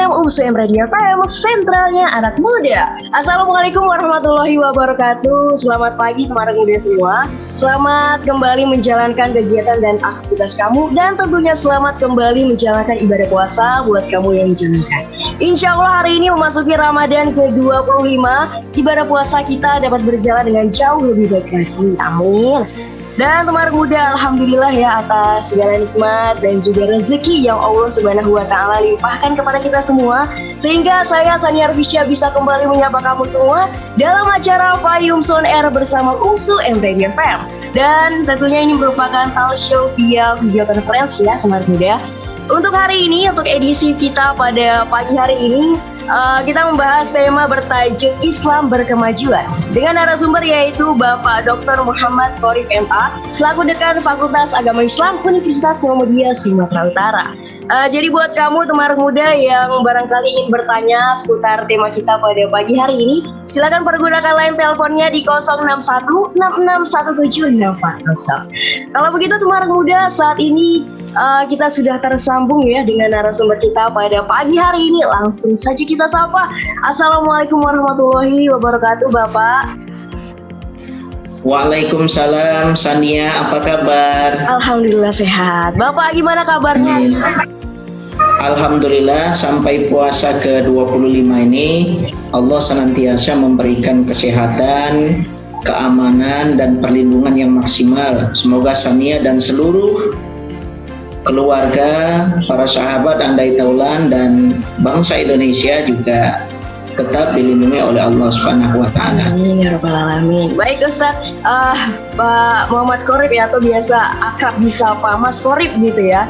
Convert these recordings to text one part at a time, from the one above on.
UMSU Radio FM, sentralnya anak muda. Assalamualaikum warahmatullahi wabarakatuh. Selamat pagi teman muda semua. Selamat kembali menjalankan kegiatan dan aktivitas kamu. Dan tentunya selamat kembali menjalankan ibadah puasa buat kamu yang menjalankan. Insya Allah hari ini memasuki Ramadan ke-25. Ibadah puasa kita dapat berjalan dengan jauh lebih baik lagi. Amin. Dan teman muda, alhamdulillah ya atas segala nikmat dan juga rezeki yang Allah Subhanahu wa taala limpahkan kepada kita semua, sehingga saya Sania Arfisya bisa kembali menyapa kamu semua dalam acara Payung On Air bersama UMSU Radio FM. Dan tentunya ini merupakan talk show via video conference ya teman muda. Untuk hari ini, untuk edisi kita pada pagi hari ini, kita membahas tema bertajuk Islam Berkemajuan dengan narasumber yaitu Bapak Dr. Muhammad Qorib MA selaku Dekan Fakultas Agama Islam Universitas Muhammadiyah Sumatera Utara. Jadi buat kamu teman muda yang barangkali ingin bertanya seputar tema kita pada pagi hari ini, silakan pergunakan line teleponnya di 061661764. Kalau begitu teman muda, saat ini kita sudah tersambung ya dengan narasumber kita pada pagi hari ini. Langsung saja kita sapa. Assalamualaikum warahmatullahi wabarakatuh, Bapak. Waalaikumsalam, Sania, apa kabar? Alhamdulillah sehat. Bapak gimana kabarnya? Alhamdulillah, sampai puasa ke-25 ini Allah senantiasa memberikan kesehatan, keamanan, dan perlindungan yang maksimal. Semoga Sania dan seluruh keluarga, para sahabat andai taulan dan bangsa Indonesia juga tetap dilindungi oleh Allah Subhanahu wa taala. Amin ya rabbal alamin. Baik Ustaz, Pak Muhammad Qorib ya, atau biasa akrab disapa Mas Qorib gitu ya.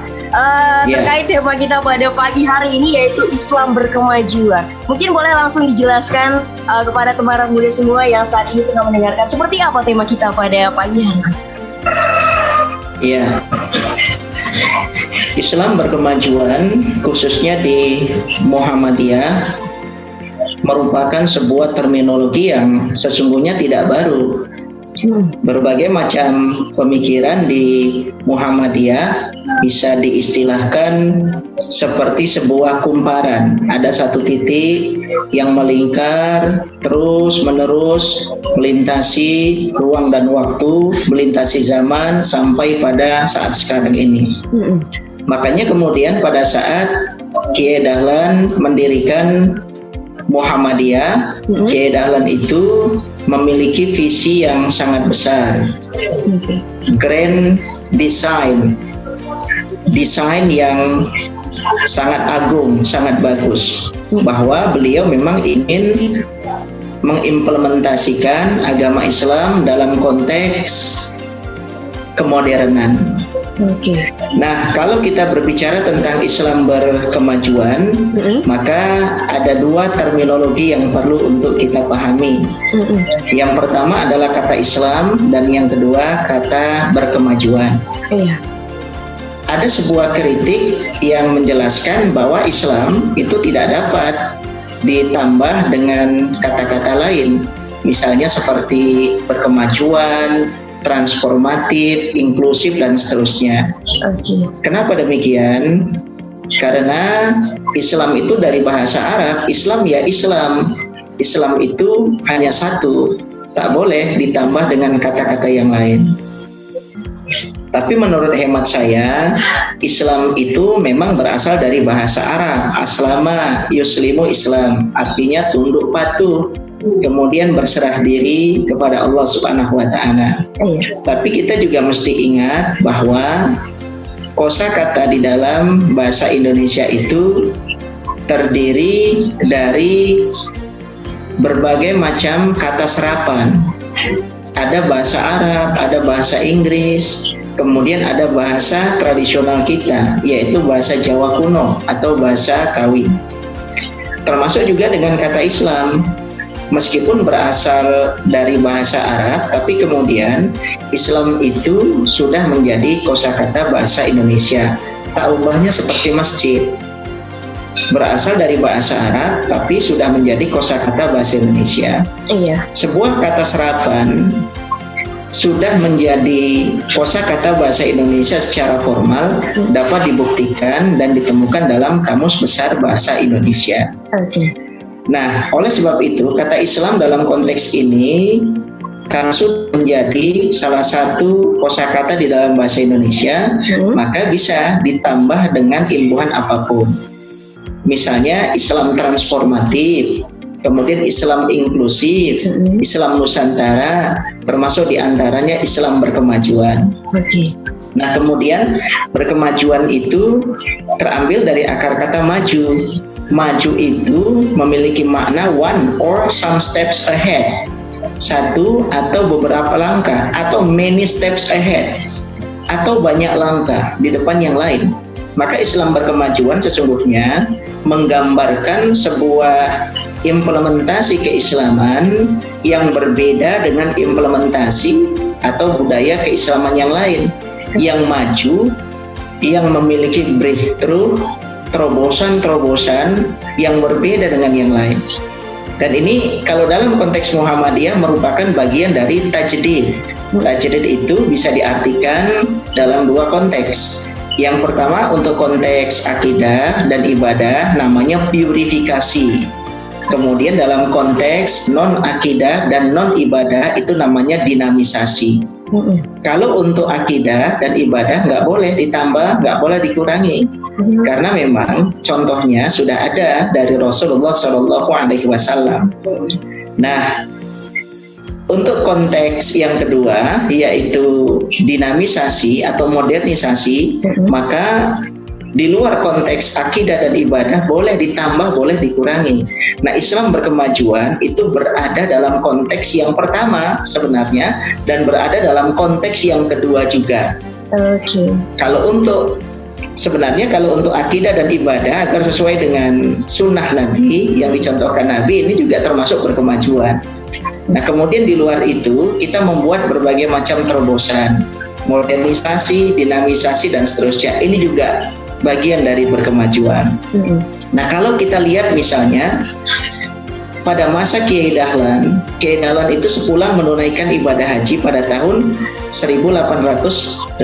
Terkait tema kita pada pagi hari ini yaitu Islam Berkemajuan. Mungkin boleh langsung dijelaskan kepada teman muda semua yang saat ini tengah mendengarkan seperti apa tema kita pada pagi hari ini. Iya. Islam berkemajuan khususnya di Muhammadiyah merupakan sebuah terminologi yang sesungguhnya tidak baru. Berbagai macam pemikiran di Muhammadiyah bisa diistilahkan seperti sebuah kumparan. Ada satu titik yang melingkar terus menerus melintasi ruang dan waktu, melintasi zaman sampai pada saat sekarang ini. Makanya kemudian pada saat Kiai Dahlan mendirikan Muhammadiyah, Kiai Dahlan itu memiliki visi yang sangat besar, grand design yang sangat agung, sangat bagus, bahwa beliau memang ingin mengimplementasikan agama Islam dalam konteks kemodernan. Nah, kalau kita berbicara tentang Islam berkemajuan, maka ada dua terminologi yang perlu untuk kita pahami. Yang pertama adalah kata Islam dan yang kedua kata berkemajuan. Ada sebuah kritik yang menjelaskan bahwa Islam itu tidak dapat ditambah dengan kata-kata lain, misalnya seperti berkemajuan, transformatif, inklusif, dan seterusnya. Kenapa demikian? Karena Islam itu dari bahasa Arab, Islam ya Islam. Islam itu hanya satu, tak boleh ditambah dengan kata-kata yang lain. Tapi menurut hemat saya, Islam itu memang berasal dari bahasa Arab. Aslama yuslimu Islam, artinya tunduk patuh, kemudian berserah diri kepada Allah Subhanahu wa taala. Tapi kita juga mesti ingat bahwa kosakata di dalam bahasa Indonesia itu terdiri dari berbagai macam kata serapan. Ada bahasa Arab, ada bahasa Inggris, kemudian ada bahasa tradisional kita, yaitu bahasa Jawa kuno atau bahasa Kawi. Termasuk juga dengan kata Islam. Meskipun berasal dari bahasa Arab, tapi kemudian Islam itu sudah menjadi kosakata bahasa Indonesia. Tak ubahnya seperti masjid. Berasal dari bahasa Arab, tapi sudah menjadi kosakata bahasa Indonesia. Sebuah kata serapan sudah menjadi kosakata bahasa Indonesia secara formal, dapat dibuktikan dan ditemukan dalam Kamus Besar Bahasa Indonesia. Nah, oleh sebab itu kata Islam dalam konteks ini karena sudah menjadi salah satu kosakata di dalam bahasa Indonesia, maka bisa ditambah dengan imbuhan apapun. Misalnya Islam transformatif, kemudian Islam inklusif, Islam Nusantara, termasuk diantaranya Islam berkemajuan. Nah, kemudian berkemajuan itu terambil dari akar kata maju. Maju itu memiliki makna one or some steps ahead. Satu atau beberapa langkah, atau many steps ahead, atau banyak langkah di depan yang lain. Maka Islam berkemajuan sesungguhnya menggambarkan sebuah implementasi keislaman yang berbeda dengan implementasi atau budaya keislaman yang lain, yang maju, yang memiliki breakthrough, terobosan-terobosan yang berbeda dengan yang lain. Dan ini kalau dalam konteks Muhammadiyah merupakan bagian dari tajdid. Tajdid itu bisa diartikan dalam dua konteks. Yang pertama untuk konteks akidah dan ibadah namanya purifikasi. Kemudian dalam konteks non-akidah dan non-ibadah itu namanya dinamisasi. Kalau untuk akidah dan ibadah nggak boleh ditambah, nggak boleh dikurangi. Karena memang contohnya sudah ada dari Rasulullah SAW. Nah, untuk konteks yang kedua yaitu dinamisasi atau modernisasi, maka di luar konteks akidah dan ibadah boleh ditambah, boleh dikurangi. Nah, Islam berkemajuan itu berada dalam konteks yang pertama sebenarnya dan berada dalam konteks yang kedua juga. Sebenarnya kalau untuk akidah dan ibadah agar sesuai dengan sunnah Nabi yang dicontohkan Nabi, ini juga termasuk berkemajuan. Nah, kemudian di luar itu kita membuat berbagai macam terobosan, modernisasi, dinamisasi dan seterusnya. Ini juga bagian dari berkemajuan. Nah, kalau kita lihat misalnya pada masa Kiai Dahlan itu sepulang menunaikan ibadah haji pada tahun 1889,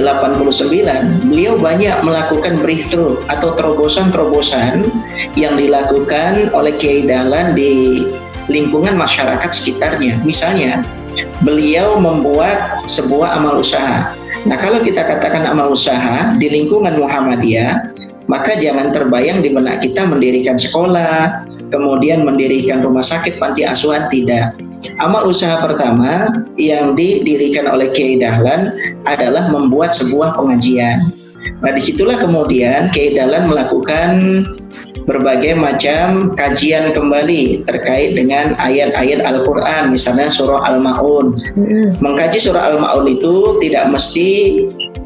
beliau banyak melakukan breakthrough atau terobosan-terobosan yang dilakukan oleh Kiai Dahlan di lingkungan masyarakat sekitarnya. Misalnya, beliau membuat sebuah amal usaha. Nah, kalau kita katakan amal usaha di lingkungan Muhammadiyah, maka jangan terbayang di benak kita mendirikan sekolah, kemudian mendirikan rumah sakit, panti asuhan, tidak. Amal usaha pertama yang didirikan oleh Kiai Dahlan adalah membuat sebuah pengajian. Nah, disitulah kemudian Kiai Dahlan melakukan berbagai macam kajian kembali terkait dengan ayat-ayat Al-Quran, misalnya surah Al-Ma'un. Mengkaji surah Al-Ma'un itu tidak mesti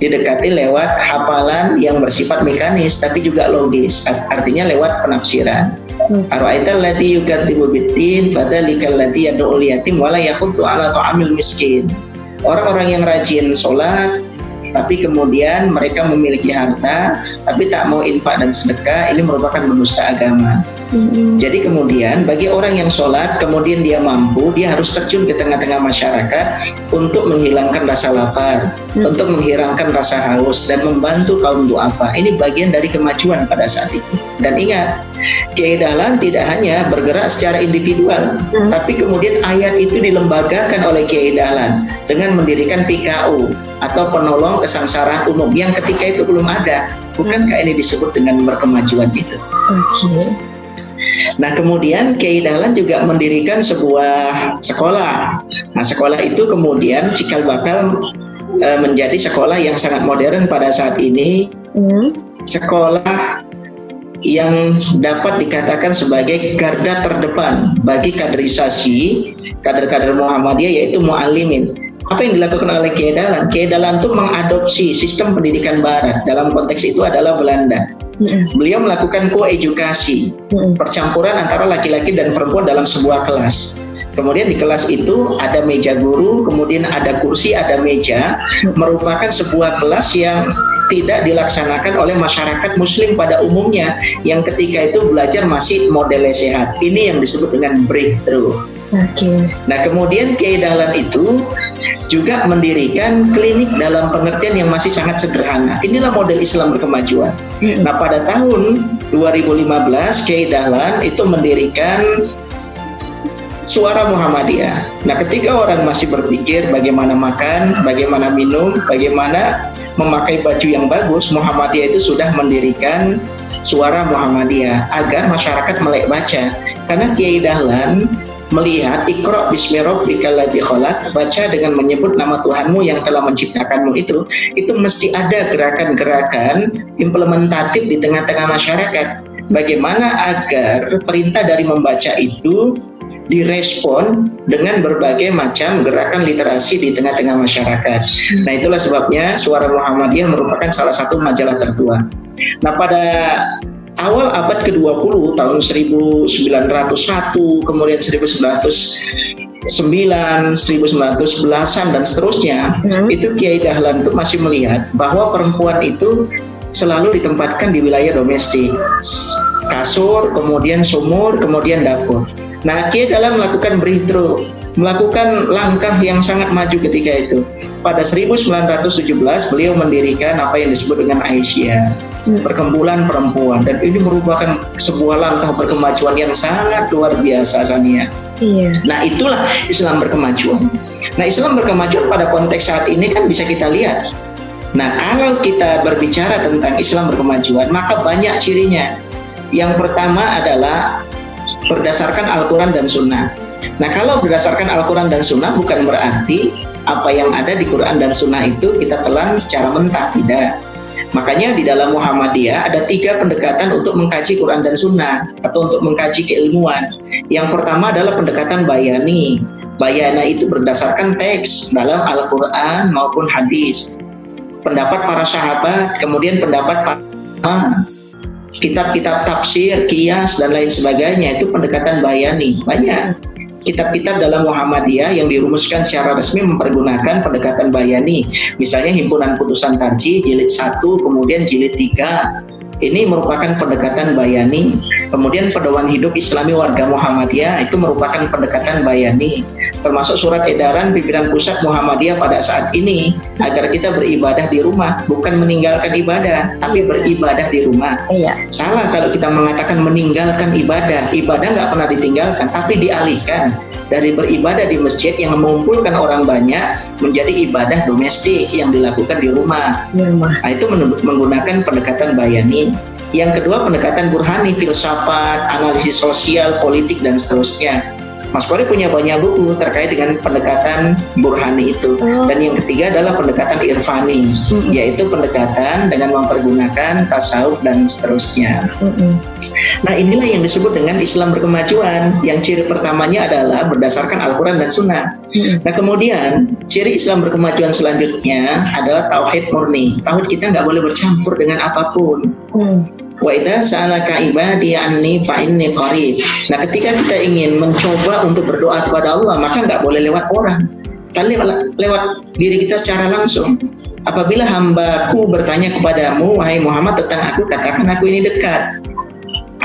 didekati lewat hafalan yang bersifat mekanis, tapi juga logis, artinya lewat penafsiran. Ara'aital ladzi yukadzibu biddin fadzalikal ladzi yad'ul yatim wa la yakhuddu 'ala ta'amil miskin. Orang-orang yang rajin sholat tapi kemudian mereka memiliki harta tapi tak mau infak dan sedekah, ini merupakan pendusta agama. Jadi kemudian bagi orang yang sholat kemudian dia mampu, dia harus terjun ke tengah-tengah masyarakat untuk menghilangkan rasa lapar, untuk menghilangkan rasa haus dan membantu kaum du'afa. Ini bagian dari kemajuan pada saat itu. Dan ingat, Kiai Dahlan tidak hanya bergerak secara individual, tapi kemudian ayat itu dilembagakan oleh Kiai Dahlan dengan mendirikan PKU atau penolong kesengsaraan umum yang ketika itu belum ada. Bukankah ini disebut dengan berkemajuan itu? Nah, kemudian Kiai Dahlan juga mendirikan sebuah sekolah. Nah, sekolah itu kemudian cikal bakal menjadi sekolah yang sangat modern pada saat ini. Sekolah yang dapat dikatakan sebagai garda terdepan bagi kaderisasi kader-kader Muhammadiyah, yaitu mu'allimin. Apa yang dilakukan oleh Kiai Dahlan? Kiai Dahlan itu mengadopsi sistem pendidikan barat, dalam konteks itu adalah Belanda. Beliau melakukan koedukasi, percampuran antara laki-laki dan perempuan dalam sebuah kelas. Kemudian di kelas itu ada meja guru, kemudian ada kursi, ada meja, merupakan sebuah kelas yang tidak dilaksanakan oleh masyarakat muslim pada umumnya, yang ketika itu belajar masih modelnya sehat. Ini yang disebut dengan breakthrough. Nah, kemudian Kiai Dahlan itu juga mendirikan klinik dalam pengertian yang masih sangat sederhana. Inilah model Islam berkemajuan. Nah, pada tahun 2015 Kiai Dahlan itu mendirikan Suara Muhammadiyah. Nah, ketika orang masih berpikir bagaimana makan, bagaimana minum, bagaimana memakai baju yang bagus, Muhammadiyah itu sudah mendirikan Suara Muhammadiyah agar masyarakat melek baca. Karena Kiai Dahlan melihat Iqra bismi rabbikal ladzi khalaq, baca dengan menyebut nama Tuhanmu yang telah menciptakanmu, itu mesti ada gerakan-gerakan implementatif di tengah-tengah masyarakat. Bagaimana agar perintah dari membaca itu direspon dengan berbagai macam gerakan literasi di tengah-tengah masyarakat. Nah, itulah sebabnya Suara Muhammadiyah merupakan salah satu majalah tertua. Nah, pada awal abad ke-20 tahun 1901, kemudian 1909, 1911-an dan seterusnya, itu Kiai Dahlan itu masih melihat bahwa perempuan itu selalu ditempatkan di wilayah domestik. Kasur, kemudian sumur, kemudian dapur. Nah, Kiai Dahlan melakukan breakthrough, melakukan langkah yang sangat maju ketika itu. Pada 1917 beliau mendirikan apa yang disebut dengan Aisyah, perkumpulan perempuan, dan ini merupakan sebuah langkah berkemajuan yang sangat luar biasa, Sania. Nah, itulah Islam berkemajuan. Nah, Islam berkemajuan pada konteks saat ini kan bisa kita lihat. Nah, kalau kita berbicara tentang Islam berkemajuan, maka banyak cirinya. Yang pertama adalah berdasarkan Al-Quran dan Sunnah. Nah, kalau berdasarkan Al-Quran dan Sunnah bukan berarti apa yang ada di Quran dan Sunnah itu kita telan secara mentah, tidak. Makanya di dalam Muhammadiyah ada 3 pendekatan untuk mengkaji Quran dan Sunnah atau untuk mengkaji keilmuan. Yang pertama adalah pendekatan bayani. Bayana itu berdasarkan teks dalam Al-Quran maupun hadis, pendapat para sahabat, kemudian pendapat para kitab-kitab tafsir, qiyas, dan lain sebagainya. Itu pendekatan bayani. Banyak kitab-kitab dalam Muhammadiyah yang dirumuskan secara resmi mempergunakan pendekatan bayani. Misalnya Himpunan Putusan Tarjih jilid 1, kemudian jilid 3. Ini merupakan pendekatan bayani. Kemudian Pedoman Hidup Islami Warga Muhammadiyah itu merupakan pendekatan bayani. Termasuk surat edaran pimpinan pusat Muhammadiyah pada saat ini agar kita beribadah di rumah, bukan meninggalkan ibadah, tapi beribadah di rumah. Salah kalau kita mengatakan meninggalkan ibadah. Ibadah nggak pernah ditinggalkan, tapi dialihkan dari beribadah di masjid yang mengumpulkan orang banyak menjadi ibadah domestik yang dilakukan di rumah. Nah, itu menggunakan pendekatan bayani. Yang kedua pendekatan burhani, filsafat, analisis sosial, politik, dan seterusnya. Mas Pori punya banyak buku terkait dengan pendekatan burhani itu. Dan yang ketiga adalah pendekatan irfani, yaitu pendekatan dengan mempergunakan tasawuf dan seterusnya. Nah, inilah yang disebut dengan Islam berkemajuan. Yang ciri pertamanya adalah berdasarkan Al-Quran dan Sunnah. Nah, kemudian ciri Islam berkemajuan selanjutnya adalah tauhid murni. Tauhid kita nggak boleh bercampur dengan apapun. Wa idza sa'alaka ibadi anni fa inni qarib. Nah, ketika kita ingin mencoba untuk berdoa kepada Allah, maka nggak boleh lewat orang, tapi lewat diri kita secara langsung. Apabila hambaku bertanya kepadamu, wahai Muhammad, tentang aku, katakan aku ini dekat.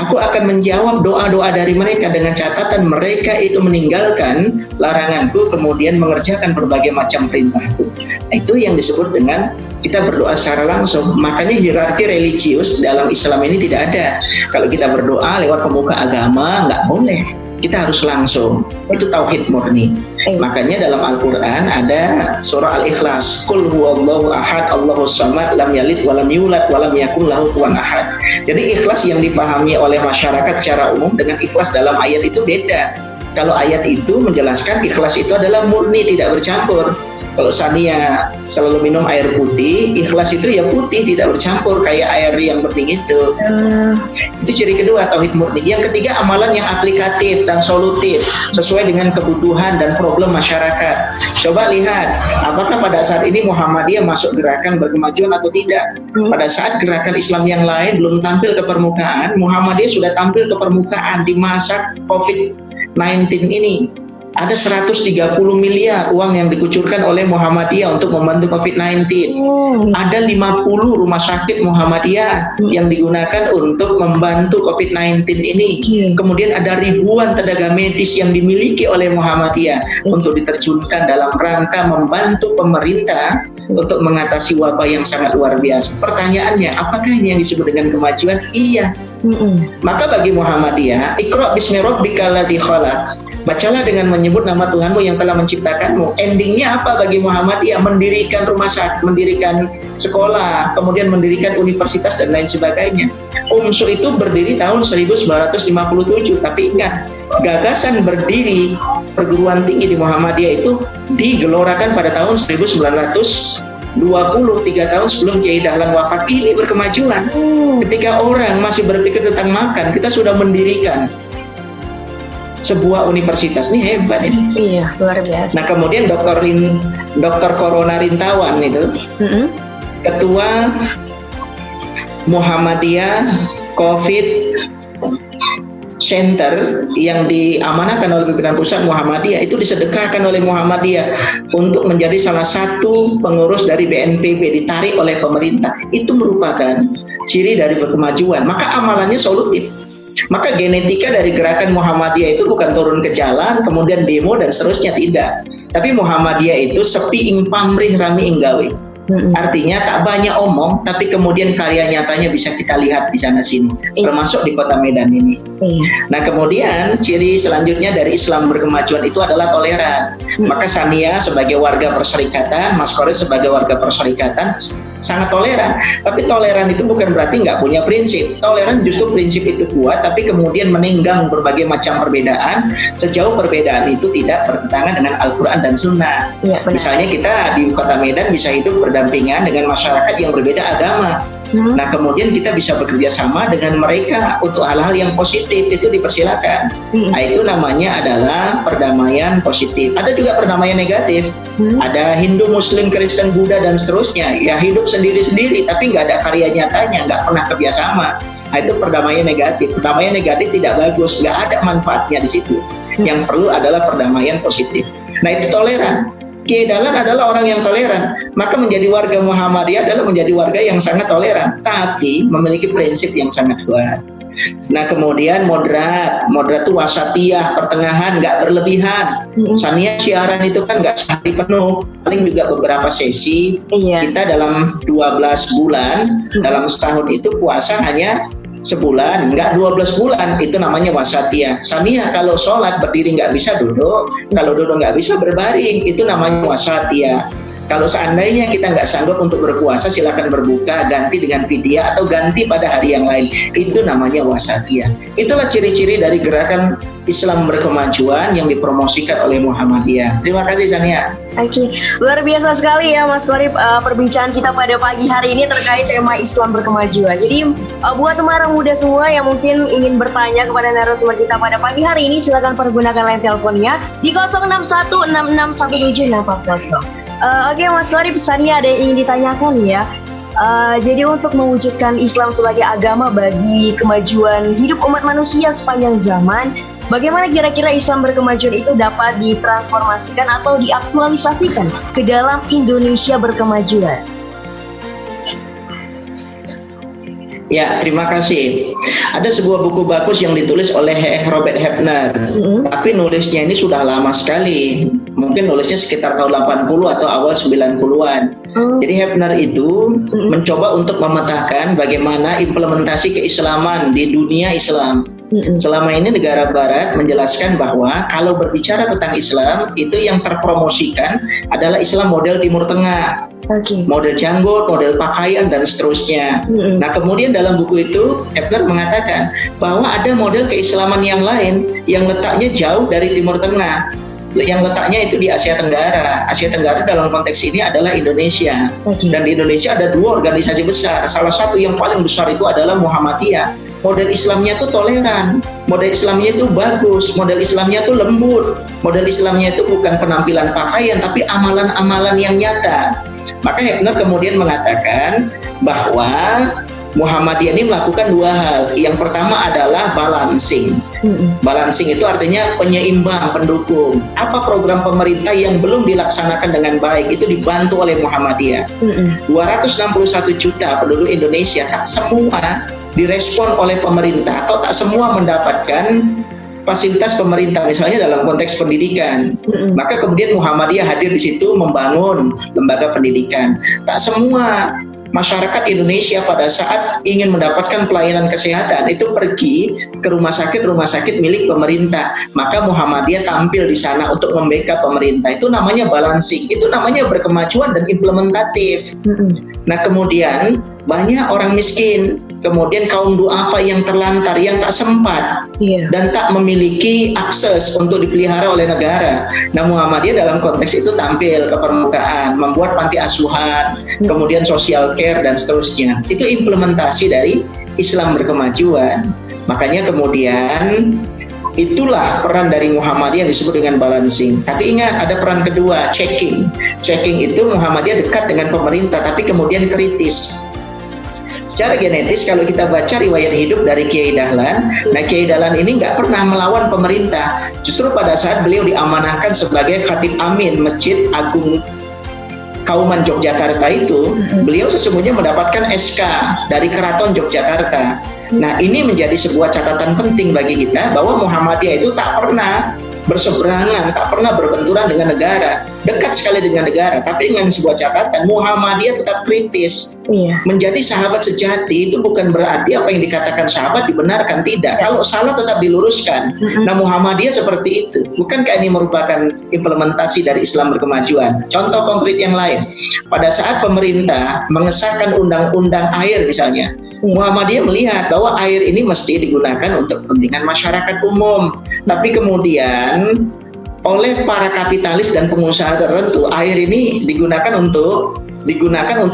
Aku akan menjawab doa-doa dari mereka dengan catatan mereka itu meninggalkan laranganku, kemudian mengerjakan berbagai macam perintahku. Nah, itu yang disebut dengan kita berdoa secara langsung. Makanya hierarki religius dalam Islam ini tidak ada. Kalau kita berdoa lewat pemuka agama, nggak boleh. Kita harus langsung. Itu tauhid murni. Makanya dalam Al-Quran ada surah Al-Ikhlas, Qul huwallahu ahad, Allahus samad, lam yalid walam yulad walam yakul lahu kufuwan ahad. Jadi ikhlas yang dipahami oleh masyarakat secara umum dengan ikhlas dalam ayat itu beda. Kalau ayat itu menjelaskan ikhlas itu adalah murni, tidak bercampur. Kalau Sania selalu minum air putih, ikhlas itu ya putih, tidak bercampur kayak air yang bening itu. Itu ciri kedua, tauhid murni. Yang ketiga, amalan yang aplikatif dan solutif sesuai dengan kebutuhan dan problem masyarakat. Coba lihat, apakah pada saat ini Muhammadiyah masuk gerakan berkemajuan atau tidak? Pada saat gerakan Islam yang lain belum tampil ke permukaan, Muhammadiyah sudah tampil ke permukaan di masa COVID-19 ini. ada 130 miliar uang yang dikucurkan oleh Muhammadiyah untuk membantu COVID-19. Ada 50 rumah sakit Muhammadiyah yang digunakan untuk membantu COVID-19 ini. Kemudian ada ribuan tenaga medis yang dimiliki oleh Muhammadiyah untuk diterjunkan dalam rangka membantu pemerintah untuk mengatasi wabah yang sangat luar biasa. Pertanyaannya, apakah ini yang disebut dengan kemajuan? Iya. Maka bagi Muhammadiyah, Iqra bismi rabbikal ladzi khalaq. Bacalah dengan menyebut nama Tuhanmu yang telah menciptakanmu. Endingnya apa bagi Muhammadiyah? Mendirikan rumah sakit, mendirikan sekolah, kemudian mendirikan universitas dan lain sebagainya. UMSU itu berdiri tahun 1957, tapi ingat, gagasan berdiri perguruan tinggi di Muhammadiyah itu digelorakan pada tahun 1923 tahun sebelum Kiai Dahlan wafat. Ini berkemajuan. Ketika orang masih berpikir tentang makan, kita sudah mendirikan sebuah universitas. Ini hebat ini. Iya, luar biasa. Nah, kemudian Dr. Corona Rintawan itu ketua Muhammadiyah COVID Center yang diamanahkan oleh pimpinan pusat Muhammadiyah, itu disedekahkan oleh Muhammadiyah untuk menjadi salah satu pengurus dari BNPB, ditarik oleh pemerintah. Itu merupakan ciri dari kemajuan. Maka amalannya solutif. Maka genetika dari gerakan Muhammadiyah itu bukan turun ke jalan, kemudian demo dan seterusnya, tidak. Tapi Muhammadiyah itu sepi ing pamrih rami ing gawe. Artinya tak banyak omong, tapi kemudian karya nyatanya bisa kita lihat di sana sini, termasuk di kota Medan ini. Nah, kemudian ciri selanjutnya dari Islam berkemajuan itu adalah toleran. Maka Sania sebagai warga perserikatan, Mas Koris sebagai warga perserikatan sangat toleran. Tapi toleran itu bukan berarti nggak punya prinsip. Toleran justru prinsip itu kuat, tapi kemudian menenggang berbagai macam perbedaan sejauh perbedaan itu tidak bertentangan dengan Al-Quran dan Sunnah. Misalnya kita di kota Medan bisa hidup berdampingan dengan masyarakat yang berbeda agama. Nah, kemudian kita bisa bekerja sama dengan mereka untuk hal-hal yang positif, itu dipersilakan. Nah, itu namanya adalah perdamaian positif. Ada juga perdamaian negatif. Ada Hindu, Muslim, Kristen, Buddha dan seterusnya. Ya hidup sendiri-sendiri, tapi nggak ada karya nyatanya, nggak pernah kerjasama. Nah, itu perdamaian negatif. Perdamaian negatif tidak bagus, nggak ada manfaatnya di situ. Yang perlu adalah perdamaian positif. Nah, itu toleran. Kiai Dahlan adalah orang yang toleran, maka menjadi warga Muhammadiyah adalah menjadi warga yang sangat toleran, tapi memiliki prinsip yang sangat kuat. Nah, kemudian moderat itu wasatiyah, pertengahan, nggak berlebihan. Sania siaran itu kan nggak sehari penuh, paling juga beberapa sesi. Kita dalam 12 bulan, dalam setahun itu puasa hanya sebulan, nggak 12 bulan, itu namanya wasatiyah. Sania kalau sholat berdiri nggak bisa duduk, kalau duduk nggak bisa berbaring, itu namanya wasatiyah. Kalau seandainya kita nggak sanggup untuk berpuasa, silakan berbuka, ganti dengan fidyah atau ganti pada hari yang lain, itu namanya wasatiyah. Itulah ciri-ciri dari gerakan Islam berkemajuan yang dipromosikan oleh Muhammadiyah. Terima kasih Sania. Oke, luar biasa sekali ya Mas Qorib perbincangan kita pada pagi hari ini terkait tema Islam berkemajuan. Jadi buat teman muda semua yang mungkin ingin bertanya kepada narasumber kita pada pagi hari ini, silakan pergunakan line teleponnya di 06166176440. Oke Mas Qorib, Sania ada yang ingin ditanyakan ya. Jadi untuk mewujudkan Islam sebagai agama bagi kemajuan hidup umat manusia sepanjang zaman, bagaimana kira-kira Islam berkemajuan itu dapat ditransformasikan atau diaktualisasikan ke dalam Indonesia berkemajuan? Ya, terima kasih. Ada sebuah buku bagus yang ditulis oleh Robert Hepner, tapi nulisnya ini sudah lama sekali. Mungkin nulisnya sekitar tahun 80 atau awal 90-an. Jadi Hepner itu mencoba untuk memetakan bagaimana implementasi keislaman di dunia Islam. Selama ini negara barat menjelaskan bahwa kalau berbicara tentang Islam, itu yang terpromosikan adalah Islam model Timur Tengah. Model janggut, model pakaian, dan seterusnya. Nah, kemudian dalam buku itu Hepner mengatakan bahwa ada model keislaman yang lain yang letaknya jauh dari Timur Tengah, yang letaknya itu di Asia Tenggara. Asia Tenggara dalam konteks ini adalah Indonesia. Dan di Indonesia ada dua organisasi besar. Salah satu yang paling besar itu adalah Muhammadiyah. Model Islamnya itu toleran, model Islamnya itu bagus, model Islamnya itu lembut, model Islamnya itu bukan penampilan pakaian, tapi amalan-amalan yang nyata. Maka Hepner kemudian mengatakan bahwa Muhammadiyah ini melakukan dua hal. Yang pertama adalah balancing. Balancing itu artinya penyeimbang, pendukung. Apa program pemerintah yang belum dilaksanakan dengan baik itu dibantu oleh Muhammadiyah. 261 juta penduduk Indonesia, tak semua direspon oleh pemerintah atau tak semua mendapatkan fasilitas pemerintah, misalnya dalam konteks pendidikan. Maka kemudian Muhammadiyah hadir di situ membangun lembaga pendidikan. Tak semua masyarakat Indonesia pada saat ingin mendapatkan pelayanan kesehatan itu pergi ke rumah sakit milik pemerintah. Maka Muhammadiyah tampil di sana untuk membackup pemerintah. Itu namanya balancing, itu namanya berkemajuan dan implementatif. Nah kemudian banyak orang miskin, kemudian kaum duafa yang terlantar, yang tak sempat dan tak memiliki akses untuk dipelihara oleh negara. Nah Muhammadiyah dalam konteks itu tampil ke permukaan, membuat panti asuhan, kemudian social care dan seterusnya. Itu implementasi dari Islam berkemajuan. Makanya kemudian itulah peran dari Muhammadiyah yang disebut dengan balancing. Tapi ingat, ada peran kedua, checking. Checking itu Muhammadiyah dekat dengan pemerintah, tapi kemudian kritis. Secara genetis kalau kita baca riwayat hidup dari Kiai Dahlan, nah Kiai Dahlan ini nggak pernah melawan pemerintah. Justru pada saat beliau diamanahkan sebagai Khatib Amin Masjid Agung Kauman Yogyakarta itu, beliau sesungguhnya mendapatkan SK dari Keraton Yogyakarta. Nah ini menjadi sebuah catatan penting bagi kita bahwa Muhammadiyah itu tak pernah berseberangan, tak pernah berbenturan dengan negara, dekat sekali dengan negara, tapi dengan sebuah catatan, Muhammadiyah tetap kritis. Menjadi sahabat sejati itu bukan berarti apa yang dikatakan sahabat dibenarkan, tidak. Kalau salah tetap diluruskan. Nah Muhammadiyah seperti itu. Bukankah ini merupakan implementasi dari Islam berkemajuan? Contoh konkret yang lain, pada saat pemerintah mengesahkan undang-undang air misalnya, Muhammadiyah melihat bahwa air ini mesti digunakan untuk kepentingan masyarakat umum. Tapi kemudian oleh para kapitalis dan pengusaha tertentu, air ini digunakan untuk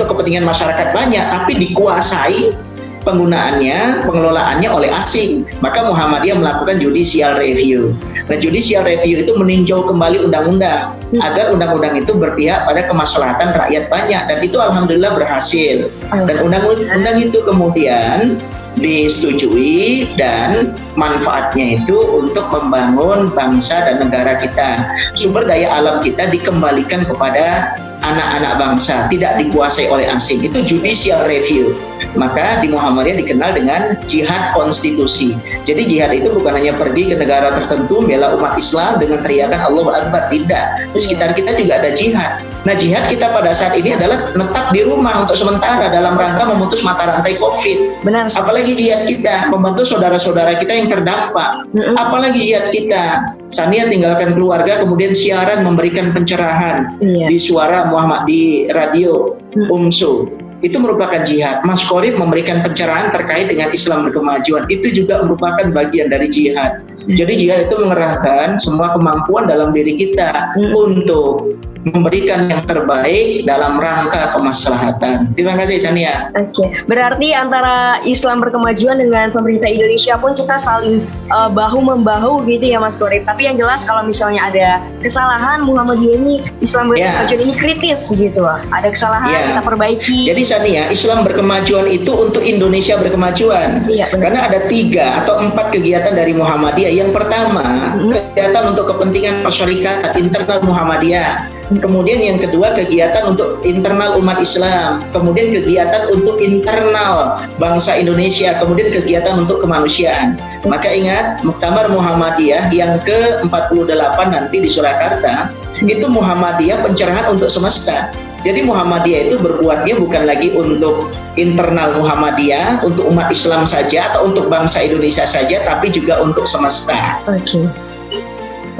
kepentingan masyarakat banyak, tapi dikuasai penggunaannya, pengelolaannya oleh asing. Maka Muhammadiyah melakukan judicial review. Nah, judicial review itu meninjau kembali undang-undang agar undang-undang itu berpihak pada kemaslahatan rakyat banyak, dan itu alhamdulillah berhasil. Dan undang-undang itu kemudian disetujui dan manfaatnya itu untuk membangun bangsa dan negara kita. Sumber daya alam kita dikembalikan kepada anak-anak bangsa, tidak dikuasai oleh asing. Itu judicial review. Maka di Muhammadiyah dikenal dengan jihad konstitusi. Jadi jihad itu bukan hanya pergi ke negara tertentu bela umat Islam dengan teriakan Allahu Akbar, tidak. Di sekitar kita juga ada jihad. Nah jihad kita pada saat ini adalah menetap di rumah untuk sementara dalam rangka memutus mata rantai COVID. Benar. Apalagi jihad kita membantu saudara-saudara kita yang terdampak. Apalagi jihad kita, Sania tinggalkan keluarga kemudian siaran memberikan pencerahan di Suara Muhammad, di radio UMSU. Itu merupakan jihad. Mas Qorib memberikan pencerahan terkait dengan Islam berkemajuan. Itu juga merupakan bagian dari jihad. Jadi jihad itu mengerahkan semua kemampuan dalam diri kita untuk memberikan yang terbaik dalam rangka kemaslahatan. Terima kasih Sania. Oke, berarti antara Islam berkemajuan dengan pemerintah Indonesia pun kita saling bahu-membahu gitu ya Mas Qorib. Tapi yang jelas kalau misalnya ada kesalahan, Muhammadiyah ini, Islam berkemajuan ini kritis gitu. Ada kesalahan kita perbaiki. Jadi Sania, Islam berkemajuan itu untuk Indonesia berkemajuan. Karena ada 3 atau 4 kegiatan dari Muhammadiyah. Yang pertama, kegiatan untuk kepentingan masyarakat internal Muhammadiyah. Kemudian yang kedua, kegiatan untuk internal umat Islam. Kemudian kegiatan untuk internal bangsa Indonesia. Kemudian kegiatan untuk kemanusiaan. Maka ingat, Muktamar Muhammadiyah yang ke-48 nanti di Surakarta, itu Muhammadiyah pencerahan untuk semesta. Jadi Muhammadiyah itu berbuatnya bukan lagi untuk internal Muhammadiyah, untuk umat Islam saja atau untuk bangsa Indonesia saja, tapi juga untuk semesta. Oke.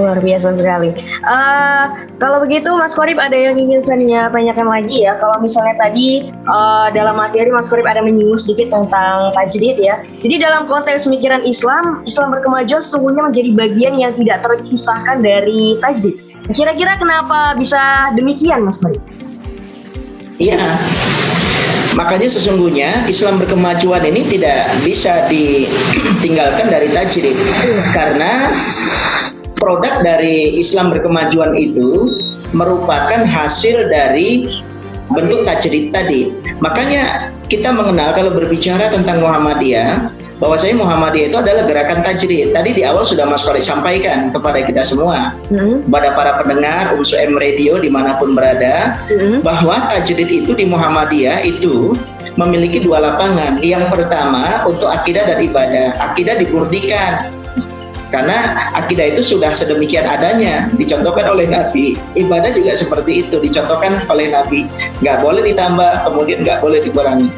Luar biasa sekali. Kalau begitu Mas Qorib ada yang ingin saya tanyakan lagi ya. Kalau misalnya tadi dalam materi Mas Qorib ada menyinggung sedikit tentang tajdid ya. Jadi dalam konteks pemikiran Islam berkemajuan sesungguhnya menjadi bagian yang tidak terpisahkan dari tajdid. Kira-kira kenapa bisa demikian Mas Qorib? Iya. Makanya sesungguhnya Islam berkemajuan ini tidak bisa ditinggalkan dari tajdid. Karena produk dari Islam berkemajuan itu merupakan hasil dari bentuk tajdid tadi. Makanya kita mengenal kalau berbicara tentang Muhammadiyah, bahwasanya Muhammadiyah itu adalah gerakan tajdid. Tadi di awal sudah Mas Farid sampaikan kepada kita semua, kepada para pendengar UMS Radio dimanapun berada, bahwa tajdid itu di Muhammadiyah itu memiliki dua lapangan. Yang pertama untuk akidah dan ibadah. Akidah dimurnikan, karena akidah itu sudah sedemikian adanya, dicontohkan oleh Nabi. Ibadah juga seperti itu, dicontohkan oleh Nabi. Nggak boleh ditambah, kemudian nggak boleh dikurangi.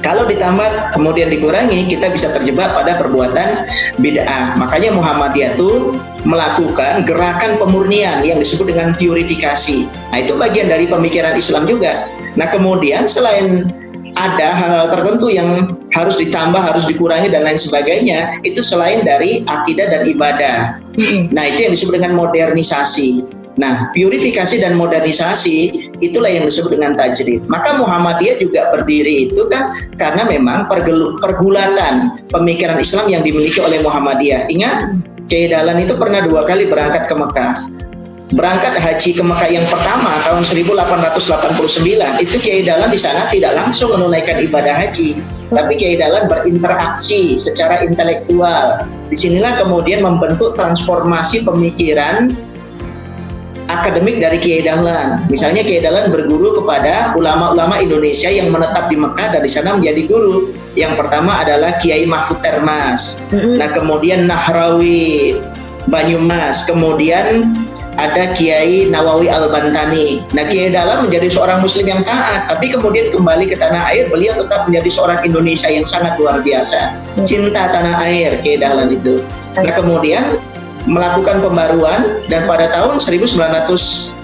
Kalau ditambah kemudian dikurangi, kita bisa terjebak pada perbuatan bid'ah. Makanya Muhammadiyah itu melakukan gerakan pemurnian yang disebut dengan purifikasi. Nah, itu bagian dari pemikiran Islam juga. Nah, kemudian selain ada hal-hal tertentu yang harus ditambah, harus dikurangi dan lain sebagainya, itu selain dari akidah dan ibadah. Nah, itu yang disebut dengan modernisasi. Nah, purifikasi dan modernisasi itulah yang disebut dengan tajdid. Maka Muhammadiyah juga berdiri itu kan karena memang pergulatan pemikiran Islam yang dimiliki oleh Muhammadiyah. Ingat, Kiai Dahlan itu pernah 2 kali berangkat ke Mekah. Berangkat haji ke Mekah yang pertama tahun 1889, itu Kiai Dahlan di sana tidak langsung menunaikan ibadah haji, tapi Kiai Dahlan berinteraksi secara intelektual. Disinilah kemudian membentuk transformasi pemikiran akademik dari Kiai Dahlan. Misalnya Kiai Dahlan berguru kepada ulama-ulama Indonesia yang menetap di Mekah dan di sana menjadi guru. Yang pertama adalah Kiai Mahfud Termas. Nah, kemudian Nahrawi Banyumas, kemudian ada Kiai Nawawi Al-Bantani. Nah, Kiai Dahlan menjadi seorang muslim yang taat, tapi kemudian kembali ke tanah air, beliau tetap menjadi seorang Indonesia yang sangat luar biasa. Cinta tanah air Kiai Dahlan itu. Nah, kemudian melakukan pembaruan, dan pada tahun 1903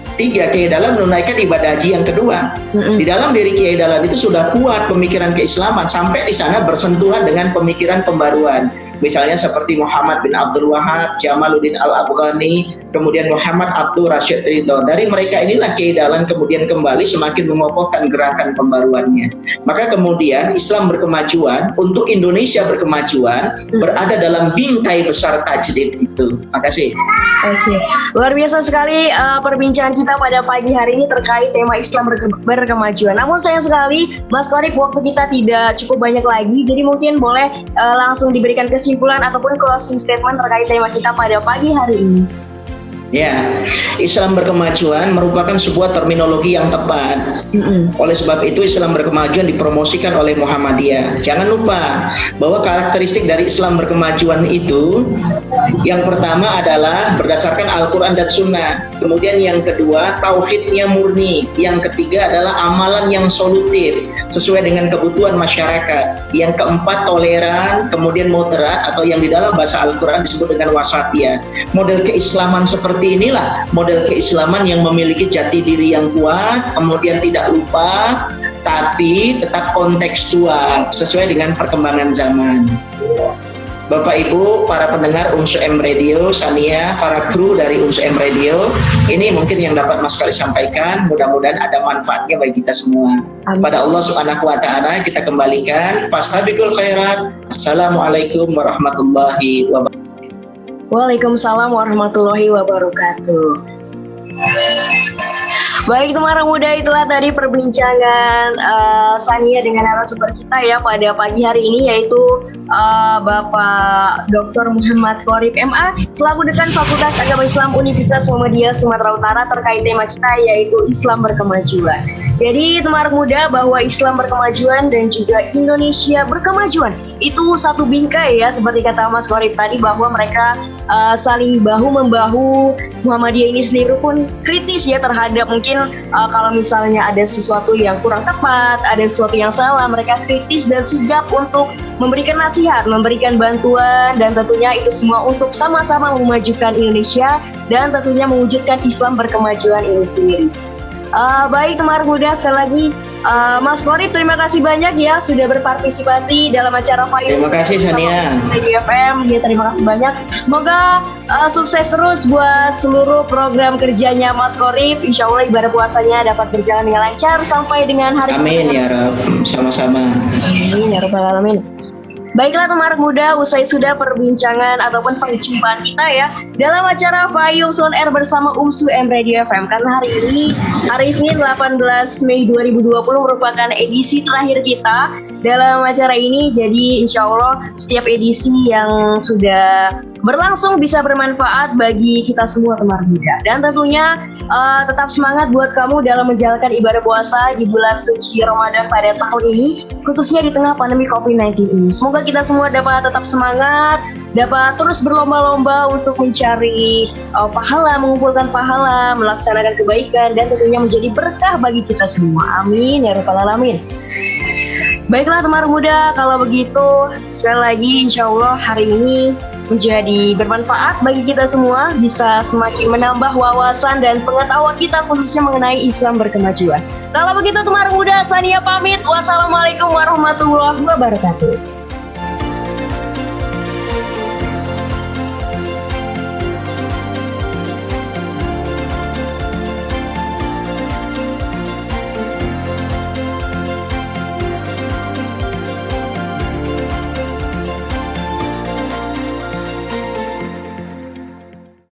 Kiai Dahlan menunaikan ibadah haji yang kedua. Di dalam diri Kiai Dahlan itu sudah kuat pemikiran keislaman, sampai di sana bersentuhan dengan pemikiran pembaruan. Misalnya seperti Muhammad bin Abdul Wahab, Jamaluddin Al-Afghani, kemudian Muhammad Abdul Rashid Ridho. Dari mereka inilah Kiai Dahlan kemudian kembali semakin mengokohkan gerakan pembaruannya. Maka kemudian Islam berkemajuan, untuk Indonesia berkemajuan, berada dalam bingkai besar tajdid itu. Makasih. Oke, luar biasa sekali perbincangan kita pada pagi hari ini terkait tema Islam berkemajuan. Namun sayang sekali, Mas Qorib, waktu kita tidak cukup banyak lagi, jadi mungkin boleh langsung diberikan kesimpulan ataupun closing statement terkait tema kita pada pagi hari ini. Ya, Islam berkemajuan merupakan sebuah terminologi yang tepat. Oleh sebab itu Islam berkemajuan dipromosikan oleh Muhammadiyah. Jangan lupa bahwa karakteristik dari Islam berkemajuan itu, yang pertama adalah berdasarkan Al-Quran dan Sunnah. Kemudian yang kedua, tauhidnya murni. Yang ketiga adalah amalan yang solutif sesuai dengan kebutuhan masyarakat. Yang keempat, toleran, kemudian moderat, atau yang di dalam bahasa Al-Quran disebut dengan wasatiyah. Model keislaman seperti inilah model keislaman yang memiliki jati diri yang kuat, kemudian tidak lupa, tapi tetap kontekstual sesuai dengan perkembangan zaman. Bapak Ibu, para pendengar UMS Radio, Sania, para kru dari UMS Radio, ini mungkin yang dapat Mas Farid sampaikan. Mudah-mudahan ada manfaatnya bagi kita semua. Pada Allah Subhanahu wa Ta'ala kita kembalikan. Fastabiqul khairat. Assalamualaikum warahmatullahi wabarakatuh. Waalaikumsalam warahmatullahi wabarakatuh. Baik teman muda, itulah tadi perbincangan Sania dengan narasumber kita ya pada pagi hari ini, yaitu Bapak Dr. Muhammad Qorib MA selaku Dekan Fakultas Agama Islam Universitas Muhammadiyah Sumatera Utara terkait tema kita yaitu Islam berkemajuan. Jadi teman muda, bahwa Islam berkemajuan dan juga Indonesia berkemajuan itu satu bingkai ya, seperti kata Mas Qorib tadi, bahwa mereka saling bahu-membahu. Muhammadiyah ini sendiri pun kritis ya terhadap mungkin kalau misalnya ada sesuatu yang kurang tepat, ada sesuatu yang salah, mereka kritis dan sigap untuk memberikan nasihat, memberikan bantuan, dan tentunya itu semua untuk sama-sama memajukan Indonesia dan tentunya mewujudkan Islam berkemajuan ini sendiri. Baik teman muda, sekali lagi Mas Qorib, terima kasih banyak ya sudah berpartisipasi dalam acara Fayus. Terima kasih Sania. FM, ya terima kasih banyak. Semoga sukses terus buat seluruh program kerjanya Mas Qorib. Insya Allah ibadah puasanya dapat berjalan dengan lancar sampai dengan hari. Amin ya Rabb, sama-sama. Amin ya Rabbal Alamin. Baiklah teman muda, usai sudah perbincangan ataupun perjumpaan kita ya dalam acara Fayung On Air bersama UMSU-M Radio FM. Karena hari Senin 18 Mei 2020 merupakan edisi terakhir kita dalam acara ini. Jadi insya Allah setiap edisi yang sudah berlangsung bisa bermanfaat bagi kita semua teman muda. Dan tentunya tetap semangat buat kamu dalam menjalankan ibadah puasa di bulan suci Ramadan pada tahun ini, khususnya di tengah pandemi COVID-19 ini. Semoga kita semua dapat tetap semangat, dapat terus berlomba-lomba untuk mencari pahala, mengumpulkan pahala, melaksanakan kebaikan, dan tentunya menjadi berkah bagi kita semua. Amin ya rabbal alamin. Baiklah teman muda, kalau begitu sekali lagi insya Allah hari ini menjadi bermanfaat bagi kita semua, bisa semakin menambah wawasan dan pengetahuan kita khususnya mengenai Islam berkemajuan. Kalau begitu teman muda, Sania pamit. Wassalamualaikum warahmatullahi wabarakatuh.